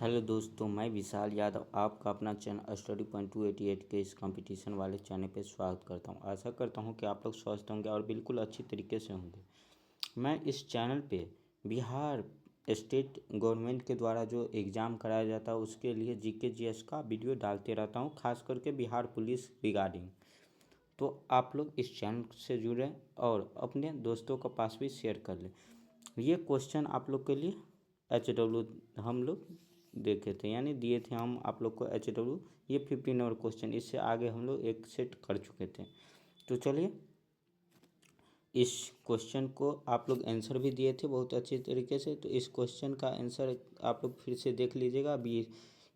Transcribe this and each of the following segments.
Hello दोस्तों, मैं विशाल यादव आपका अपना चैनल स्टडी पॉइंट 288 के इस कंपटीशन वाले चैनल पे स्वागत करता हूं। आशा करता हूं कि आप लोग स्वस्थ होंगे और बिल्कुल अच्छी तरीके से होंगे। मैं इस चैनल पे बिहार स्टेट गवर्नमेंट के द्वारा जो एग्ज़ाम कराया जाता है उसके लिए जीके जीएस का वीडियो डालते रहता हूँ, खास करके बिहार पुलिस रिगार्डिंग। तो आप लोग इस चैनल से जुड़ें और अपने दोस्तों के पास भी शेयर कर लें। ये क्वेश्चन आप लोग के लिए हम लोग देखे थे, यानी दिए थे हम आप लोग को ये 15 नंबर क्वेश्चन। इससे आगे हम लोग एक सेट कर चुके थे। तो चलिए, इस क्वेश्चन को आप लोग आंसर भी दिए थे बहुत अच्छी तरीके से। तो इस क्वेश्चन का आंसर आप लोग फिर से देख लीजिएगा।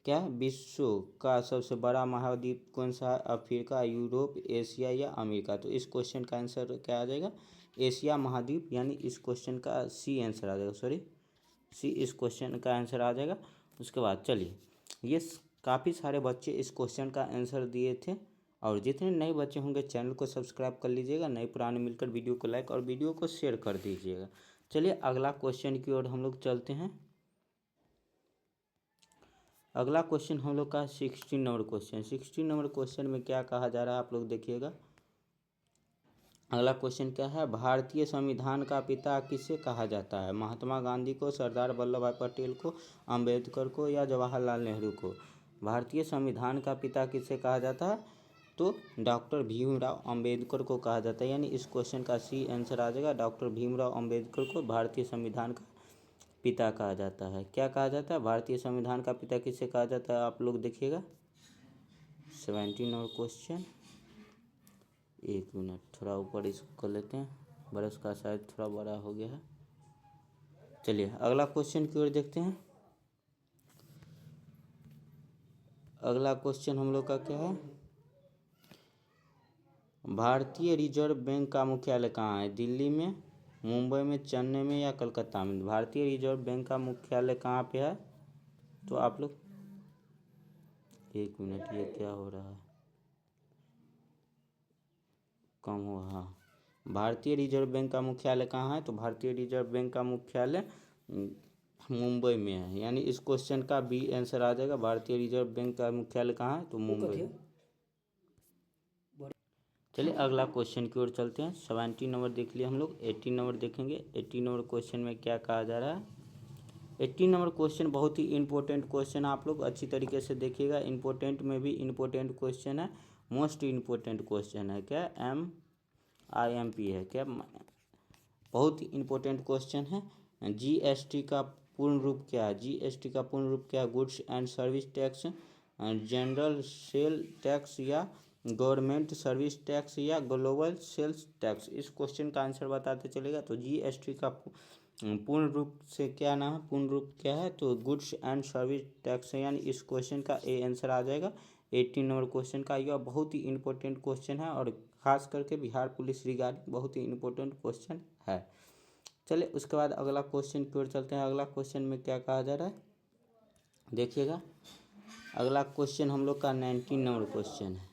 विश्व का सबसे बड़ा महाद्वीप कौन सा है? अफ्रीका, यूरोप, एशिया या अमेरिका? तो इस क्वेश्चन का आंसर क्या आ जाएगा? एशिया महाद्वीप, यानी इस क्वेश्चन का सी आंसर आ जाएगा। सी इस क्वेश्चन का आंसर आ जाएगा। उसके बाद चलिए, ये काफ़ी सारे बच्चे इस क्वेश्चन का आंसर दिए थे, और जितने नए बच्चे होंगे चैनल को सब्सक्राइब कर लीजिएगा, नए पुराने मिलकर वीडियो को लाइक और वीडियो को शेयर कर दीजिएगा। चलिए अगला क्वेश्चन की ओर हम लोग चलते हैं। अगला क्वेश्चन हम लोग का 16 नंबर क्वेश्चन। 16 नंबर क्वेश्चन में क्या कहा जा रहा है आप लोग देखिएगा। अगला क्वेश्चन क्या है? भारतीय संविधान का पिता किसे कहा जाता है? महात्मा गांधी को, सरदार वल्लभ भाई पटेल को, अंबेडकर को या जवाहरलाल नेहरू को? भारतीय संविधान का पिता किसे कहा जाता है? तो डॉक्टर भीमराव अंबेडकर को कहा जाता है, यानी इस क्वेश्चन का सी आंसर आ जाएगा। डॉक्टर भीमराव अंबेडकर को भारतीय संविधान का पिता कहा जाता है। क्या कहा जाता है? भारतीय संविधान का पिता किसे कहा जाता है? आप लोग देखिएगा 17 नंबर क्वेश्चन। एक मिनट, थोड़ा ऊपर इसको कर लेते हैं, ब्रश का साइज थोड़ा बड़ा हो गया है। चलिए अगला क्वेश्चन की ओर देखते हैं। अगला क्वेश्चन हम लोग का क्या है? भारतीय रिजर्व बैंक का मुख्यालय कहाँ है? दिल्ली में, मुंबई में, चेन्नई में या कलकत्ता में? भारतीय रिजर्व बैंक का मुख्यालय कहाँ पे है? तो आप लोग एक मिनट, ये क्या हो रहा है? कम हुआ। हाँ, भारतीय रिजर्व बैंक का मुख्यालय कहाँ है? तो भारतीय रिजर्व बैंक का मुख्यालय मुंबई में है, यानी इस क्वेश्चन का बी आंसर आ जाएगा। भारतीय रिजर्व बैंक का मुख्यालय कहाँ है? तो मुंबई। चलिए अगला क्वेश्चन की ओर चलते हैं। 17 नंबर देख लिया हम लोग, 18 नंबर देखेंगे। 18 नंबर क्वेश्चन में क्या कहा जा रहा है? 18 नंबर क्वेश्चन बहुत ही इंपॉर्टेंट क्वेश्चन, आप लोग अच्छी तरीके से देखिएगा। इंपॉर्टेंट में भी इंपॉर्टेंट क्वेश्चन है, मोस्ट इंपॉर्टेंट क्वेश्चन है। क्या MIMP है क्या? बहुत ही इंपॉर्टेंट क्वेश्चन है। जीएसटी का पूर्ण रूप क्या है? जीएसटी का पूर्ण रूप क्या है? Goods and service tax, general sale tax या गवर्नमेंट सर्विस टैक्स या ग्लोबल सेल्स टैक्स? इस क्वेश्चन का आंसर बताते चलेगा। तो जीएसटी का पूर्ण रूप से क्या नाम है? पूर्ण रूप क्या है? तो गुड्स एंड सर्विस टैक्स है, यानी इस क्वेश्चन का ए आंसर आ जाएगा 18 नंबर क्वेश्चन का। यह बहुत ही इंपॉर्टेंट क्वेश्चन है और खास करके बिहार पुलिस रिगार्डिंग बहुत ही इंपॉर्टेंट क्वेश्चन है। चलिए उसके बाद अगला क्वेश्चन की ओर चलते हैं। अगला क्वेश्चन में क्या कहा जा रहा है देखिएगा। अगला क्वेश्चन हम लोग का 19 नंबर क्वेश्चन है।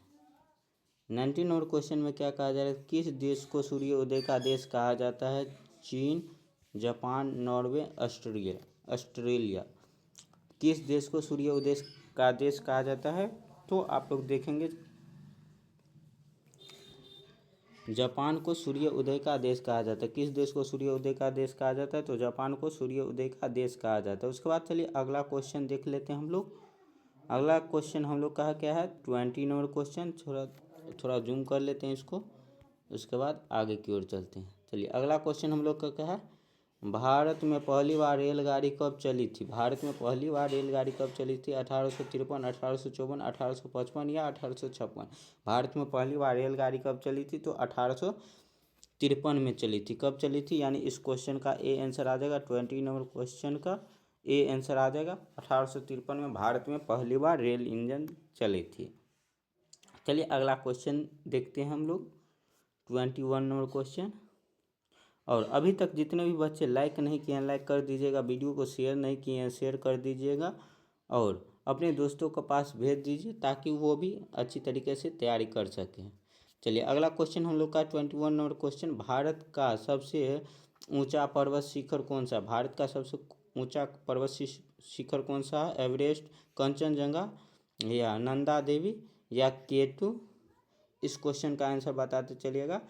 19 नंबर क्वेश्चन में क्या कहा जा रहा है? किस देश को सूर्योदय का देश कहा जाता है? चीन, जापान, नॉर्वे, ऑस्ट्रेलिया। किस देश को सूर्योदय का देश कहा जाता है? तो आप लोग देखेंगे, जापान को सूर्य उदय का देश कहा जाता है। किस देश को सूर्य उदय का देश कहा जाता है? तो जापान को सूर्य उदय का देश कहा जाता है। उसके बाद चलिए अगला क्वेश्चन देख लेते हैं हम लोग। अगला क्वेश्चन हम लोग का क्या है? 20 नंबर क्वेश्चन। थोड़ा जूम कर लेते हैं इसको, उसके बाद आगे की ओर चलते हैं। चलिए अगला क्वेश्चन हम लोग का क्या है? भारत में पहली बार रेलगाड़ी कब चली थी? भारत में पहली बार रेलगाड़ी कब चली थी? 1853, 1854, 1855 या 1856? भारत में पहली बार रेलगाड़ी कब चली थी? तो 1853 में चली थी। कब चली थी? यानी इस क्वेश्चन का ए आंसर आ जाएगा। 20 नंबर क्वेश्चन का ए आंसर आ जाएगा। 1853 में भारत में पहली बार रेल इंजन चली थी। चलिए अगला क्वेश्चन देखते हैं हम लोग, 21 नंबर क्वेश्चन। और अभी तक जितने भी बच्चे लाइक नहीं किए हैं लाइक कर दीजिएगा, वीडियो को शेयर नहीं किए हैं शेयर कर दीजिएगा और अपने दोस्तों के पास भेज दीजिए ताकि वो भी अच्छी तरीके से तैयारी कर सकें। चलिए अगला क्वेश्चन हम लोग का 21 नंबर क्वेश्चन। भारत का सबसे ऊंचा पर्वत शिखर कौन सा? भारत का सबसे ऊंचा पर्वत शिखर कौन सा है? एवरेस्ट, कंचनजंगा या नंदा देवी या केटू? इस क्वेश्चन का आंसर बताते चलिएगा।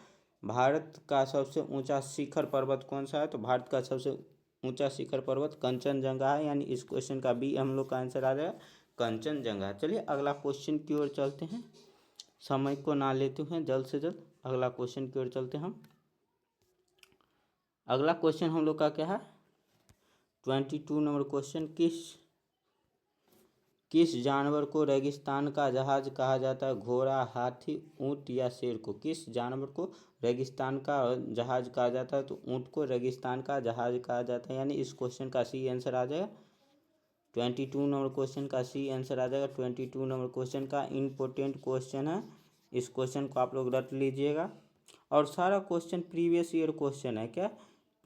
भारत का सबसे ऊंचा शिखर पर्वत कौन सा है? तो भारत का सबसे ऊंचा शिखर पर्वत कंचनजंगा है, यानी इस क्वेश्चन का बी हम लोग का आंसर आ जाएगा कंचनजंगा। चलिए अगला क्वेश्चन की ओर चलते हैं, समय को ना लेते हुए जल्द से जल्द अगला क्वेश्चन की ओर चलते हैं हम। अगला क्वेश्चन हम लोग का क्या है? 22 नंबर क्वेश्चन, किस जानवर को रेगिस्तान का जहाज कहा जाता है? घोड़ा, हाथी, ऊंट या शेर को? किस जानवर को रेगिस्तान का जहाज कहा जाता है? तो ऊंट को रेगिस्तान का जहाज कहा जाता है, यानी इस क्वेश्चन का सी आंसर आ जाएगा। 22 नंबर क्वेश्चन का सी आंसर आ जाएगा। 22 नंबर क्वेश्चन का इम्पोर्टेंट क्वेश्चन है, इस क्वेश्चन को आप लोग रट लीजिएगा। और सारा क्वेश्चन प्रीवियस ईयर क्वेश्चन है, क्या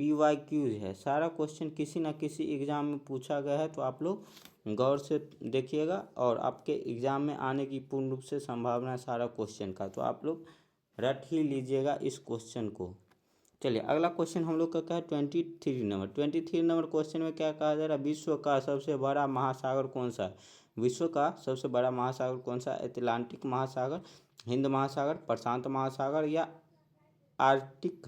PYQ है। सारा क्वेश्चन किसी ना किसी एग्जाम में पूछा गया है, तो आप लोग गौर से देखिएगा और आपके एग्जाम में आने की पूर्ण रूप से संभावना है सारा क्वेश्चन का, तो आप लोग रट ही लीजिएगा इस क्वेश्चन को। चलिए अगला क्वेश्चन हम लोग का क्या है? 23 नंबर क्वेश्चन में क्या कहा जा रहा है? विश्व का सबसे बड़ा महासागर कौन सा है? विश्व का सबसे बड़ा महासागर कौन सा है? अटलांटिक महासागर, हिंद महासागर, प्रशांत महासागर या आर्कटिक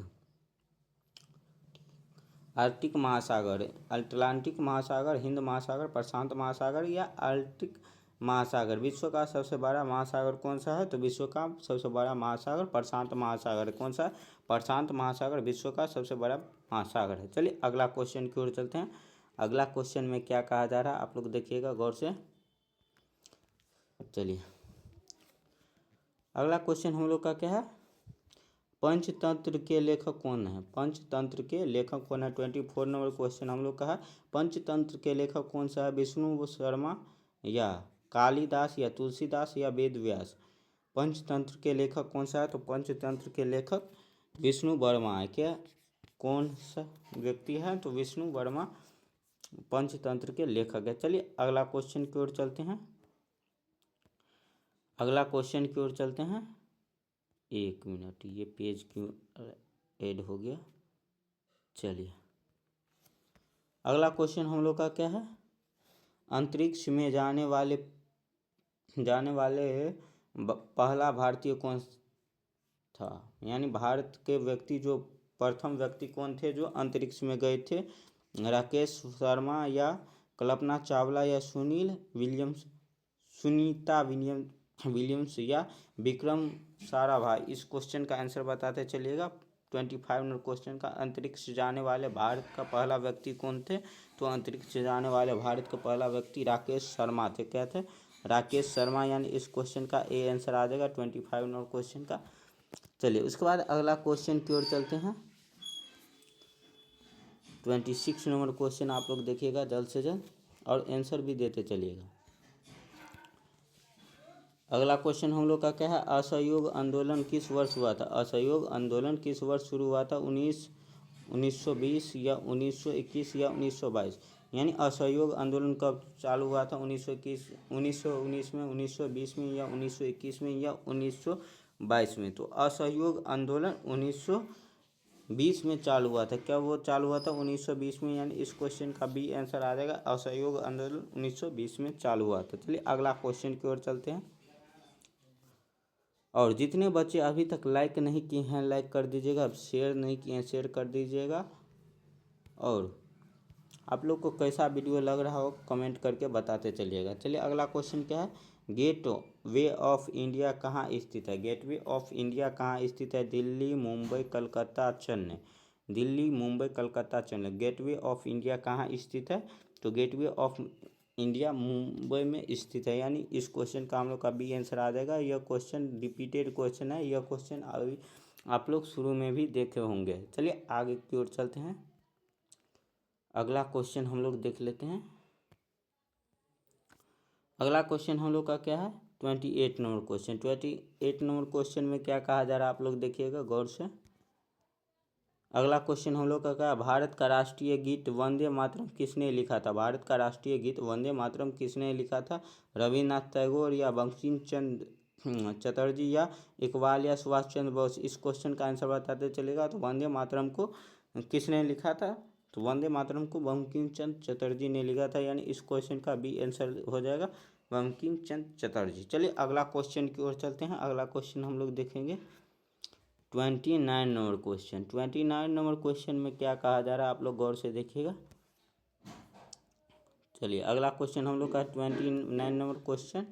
महासागर? अटलांटिक महासागर, हिंद महासागर, प्रशांत महासागर या आर्कटिक महासागर? विश्व का सबसे बड़ा महासागर कौन सा है? तो विश्व का सबसे बड़ा महासागर प्रशांत महासागर। कौन सा? प्रशांत महासागर विश्व का सबसे बड़ा महासागर है। चलिए अगला क्वेश्चन की ओर चलते हैं। अगला क्वेश्चन में क्या कहा जा रहा है आप लोग देखिएगा गौर से। चलिए अगला क्वेश्चन हम लोग का क्या है? पंचतंत्र के लेखक कौन है? पंचतंत्र के लेखक कौन है? 24 नंबर क्वेश्चन हम लोग का है, पंचतंत्र के लेखक कौन सा है? विष्णु शर्मा या कालिदास या तुलसीदास या वेद व्यास? पंचतंत्र के लेखक कौन सा है? तो पंचतंत्र के लेखक विष्णु वर्मा है। क्या कौन सा व्यक्ति है? तो विष्णु वर्मा पंचतंत्र के लेखक है। चलिए अगला क्वेश्चन की ओर चलते हैं। अगला क्वेश्चन की ओर चलते हैं। एक मिनट, ये पेज क्यों ऐड हो गया? चलिए अगला क्वेश्चन हम लोग का क्या है? अंतरिक्ष में जाने वाले पहला भारतीय कौन था? यानी भारत के व्यक्ति जो प्रथम व्यक्ति कौन थे जो अंतरिक्ष में गए थे? राकेश शर्मा या कल्पना चावला या सुनीता विलियम्स या विक्रम साराभाई? इस क्वेश्चन का आंसर बताते चलिएगा। 25 नंबर क्वेश्चन का, अंतरिक्ष जाने वाले भारत का पहला व्यक्ति कौन थे? तो अंतरिक्ष जाने वाले भारत का पहला व्यक्ति राकेश शर्मा थे। क्या थे? राकेश शर्मा, यानी इस क्वेश्चन का ए आंसर आ जाएगा 25 नंबर क्वेश्चन का। चलिए उसके बाद अगला क्वेश्चन की ओर चलते हैं। 26 नंबर क्वेश्चन आप लोग देखिएगा जल्द से जल्द और आंसर भी देते चलिएगा। अगला क्वेश्चन हम लोग का क्या है? असहयोग आंदोलन किस वर्ष हुआ था? असहयोग आंदोलन किस वर्ष शुरू हुआ था? 1920 या 1921 या 1922? यानी असहयोग आंदोलन कब चालू हुआ था? 1919 में, 1920 में या 1921 में या 1922 में? तो असहयोग आंदोलन 1920 में चालू हुआ था। क्या वो चालू हुआ था? 1920 में, यानी इस क्वेश्चन का बी आंसर आ जाएगा। असहयोग आंदोलन 1920 में चालू हुआ था। चलिए अगला क्वेश्चन की ओर चलते हैं। और जितने बच्चे अभी तक लाइक नहीं किए हैं लाइक कर दीजिएगा, अब शेयर नहीं किए हैं शेयर कर दीजिएगा। और आप लोग को कैसा वीडियो लग रहा हो कमेंट करके बताते चलिएगा। चलिए अगला क्वेश्चन क्या है? गेटवे ऑफ इंडिया कहाँ स्थित है? गेटवे ऑफ इंडिया कहाँ स्थित है? Delhi, Mumbai, Calcutta, Chennai? Delhi, Mumbai, Calcutta, Chennai. Gateway of India कहाँ स्थित है? तो गेटवे ऑफ इंडिया मुंबई में स्थित है, यानी इस क्वेश्चन का हम लोग का बी आंसर आ जाएगा। यह क्वेश्चन रिपीटेड क्वेश्चन है, यह क्वेश्चन अभी आप लोग शुरू में भी देखे होंगे। चलिए आगे की ओर चलते हैं। अगला क्वेश्चन हम लोग देख लेते हैं। अगला क्वेश्चन हम लोग का क्या है? 28 नंबर क्वेश्चन। 28 नंबर क्वेश्चन में क्या कहा जा रहा है आप लोग देखिएगा गौर से। अगला क्वेश्चन हम लोग का क्या है? भारत का राष्ट्रीय गीत वंदे मातरम किसने लिखा था? भारत का राष्ट्रीय गीत वंदे मातरम किसने लिखा था? रविन्द्रनाथ टैगोर या बंकिम चंद्र चटर्जी या इकबाल या सुभाष चंद्र बोस? इस क्वेश्चन का आंसर बताते चलेगा। तो वंदे मातरम को किसने लिखा था? तो वंदे मातरम को बंकिम चंद्र चटर्जी ने लिखा था, यानी इस क्वेश्चन का बी आंसर हो जाएगा बंकिम चंद्र चटर्जी। चलिए अगला क्वेश्चन की ओर चलते हैं। अगला क्वेश्चन हम लोग देखेंगे 29 नंबर क्वेश्चन। 29 नंबर क्वेश्चन में क्या कहा जा रहा है, आप लोग गौर से देखिएगा। चलिए अगला क्वेश्चन हम लोग का 29 नंबर क्वेश्चन,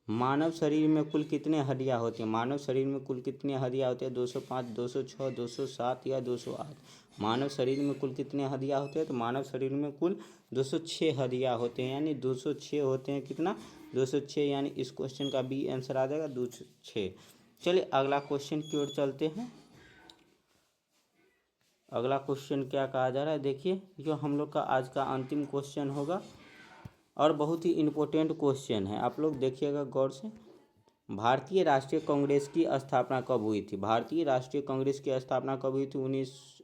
मानव शरीर में कुल कितने हड्डियां होती हैं? मानव शरीर में कुल कितनी हड्डियां होती है? 205, 206, 207 या 208? मानव शरीर में कुल कितने हड्डियां होते हैं? तो मानव शरीर में कुल 206 हड्डियां होते हैं, यानी 206 होते हैं। कितना? 206, यानी इस क्वेश्चन का बी आंसर आ जाएगा 206। चलिए अगला क्वेश्चन की ओर चलते हैं। अगला क्वेश्चन क्या कहा जा रहा है, देखिए जो हम लोग का आज का अंतिम क्वेश्चन होगा और बहुत ही इम्पोर्टेंट क्वेश्चन है, आप लोग देखिएगा गौर से। भारतीय राष्ट्रीय कांग्रेस की स्थापना कब हुई थी? भारतीय राष्ट्रीय कांग्रेस की स्थापना कब हुई थी?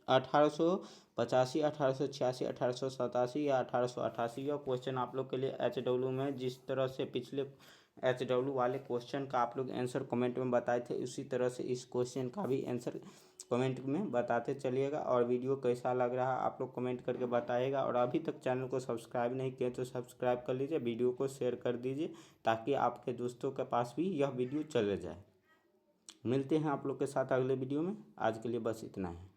1885, 1886, 1887 या 1888? यह क्वेश्चन आप लोग के लिए HW में जिस तरह से पिछले HW वाले क्वेश्चन का आप लोग आंसर कमेंट में बताए थे, उसी तरह से इस क्वेश्चन का भी आंसर कमेंट में बताते चलिएगा। और वीडियो कैसा लग रहा है आप लोग कमेंट करके बताइएगा। और अभी तक चैनल को सब्सक्राइब नहीं किए तो सब्सक्राइब कर लीजिए, वीडियो को शेयर कर दीजिए ताकि आपके दोस्तों के पास भी यह वीडियो चले जाए। मिलते हैं आप लोग के साथ अगले वीडियो में। आज के लिए बस इतना है।